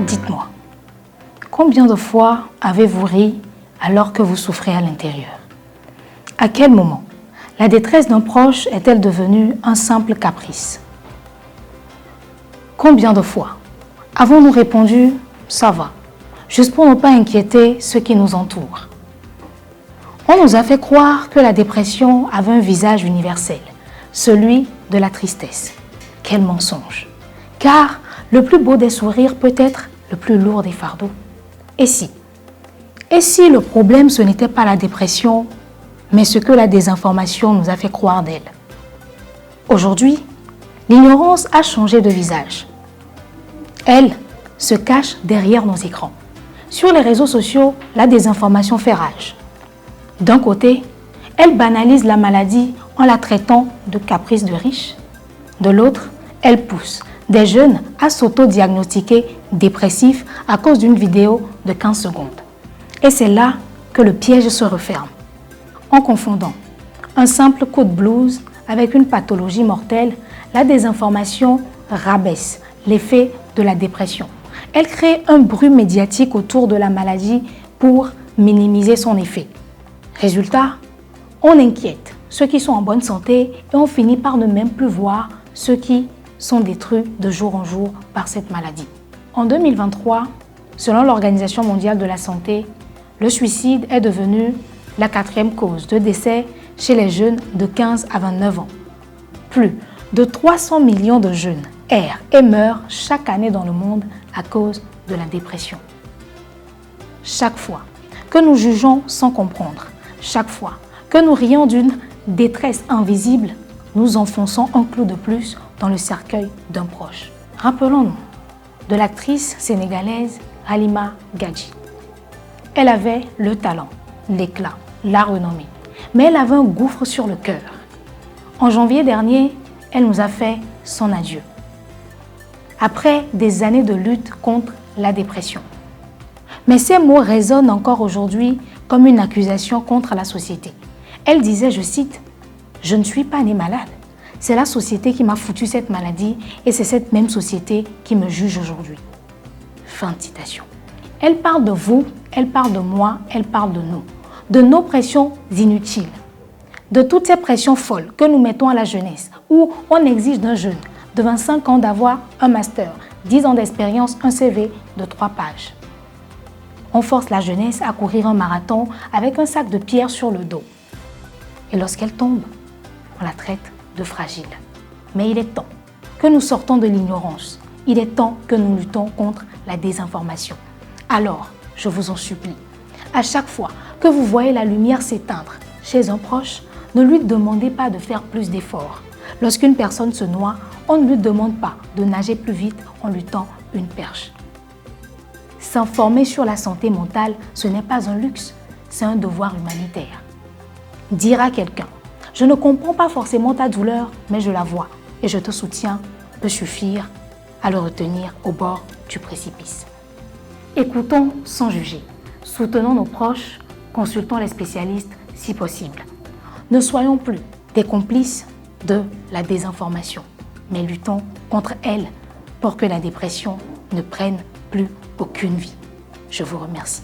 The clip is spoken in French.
Dites-moi, combien de fois avez-vous ri alors que vous souffrez à l'intérieur? À quel moment la détresse d'un proche est-elle devenue un simple caprice? Combien de fois avons-nous répondu « ça va », juste pour ne pas inquiéter ceux qui nous entourent? On nous a fait croire que la dépression avait un visage universel, celui de la tristesse. Quel mensonge! Car le plus beau des sourires peut être le plus lourd des fardeaux. Et si le problème ce n'était pas la dépression, mais ce que la désinformation nous a fait croire d'elle? Aujourd'hui, l'ignorance a changé de visage. Elle se cache derrière nos écrans. Sur les réseaux sociaux, la désinformation fait rage. D'un côté, elle banalise la maladie en la traitant de caprice de riche. De l'autre, elle pousse des jeunes à s'auto-diagnostiquer dépressifs à cause d'une vidéo de 15 secondes. Et c'est là que le piège se referme. En confondant un simple coup de blues avec une pathologie mortelle, la désinformation rabaisse l'effet de la dépression. Elle crée un bruit médiatique autour de la maladie pour minimiser son effet. Résultat, on inquiète ceux qui sont en bonne santé et on finit par ne même plus voir ceux qui sont détruits de jour en jour par cette maladie. En 2023, selon l'Organisation mondiale de la santé, le suicide est devenu la 4e cause de décès chez les jeunes de 15 à 29 ans. Plus de 300 millions de jeunes errent et meurent chaque année dans le monde à cause de la dépression. Chaque fois que nous jugeons sans comprendre, chaque fois que nous rions d'une détresse invisible, nous enfonçons un clou de plus dans le cercueil d'un proche. Rappelons-nous de l'actrice sénégalaise Halima Gadji. Elle avait le talent, l'éclat, la renommée, mais elle avait un gouffre sur le cœur. En janvier dernier, elle nous a fait son adieu. Après des années de lutte contre la dépression. Mais ces mots résonnent encore aujourd'hui comme une accusation contre la société. Elle disait, je cite, « Je ne suis pas née malade. C'est la société qui m'a foutu cette maladie et c'est cette même société qui me juge aujourd'hui. » Fin de citation. Elle parle de vous, elle parle de moi, elle parle de nous, de nos pressions inutiles, de toutes ces pressions folles que nous mettons à la jeunesse, où on exige d'un jeune de 25 ans d'avoir un master, 10 ans d'expérience, un CV de 3 pages. On force la jeunesse à courir un marathon avec un sac de pierres sur le dos. Et lorsqu'elle tombe, on la traite de fragile. Mais il est temps que nous sortons de l'ignorance. Il est temps que nous luttons contre la désinformation. Alors, je vous en supplie, à chaque fois que vous voyez la lumière s'éteindre chez un proche, ne lui demandez pas de faire plus d'efforts. Lorsqu'une personne se noie, on ne lui demande pas de nager plus vite en lui tend une perche. S'informer sur la santé mentale, ce n'est pas un luxe, c'est un devoir humanitaire. Dire à quelqu'un « Je ne comprends pas forcément ta douleur, mais je la vois et je te soutiens » peut suffire à le retenir au bord du précipice. Écoutons sans juger, soutenons nos proches, consultons les spécialistes si possible. Ne soyons plus des complices de la désinformation, mais luttons contre elle pour que la dépression ne prenne plus aucune vie. Je vous remercie.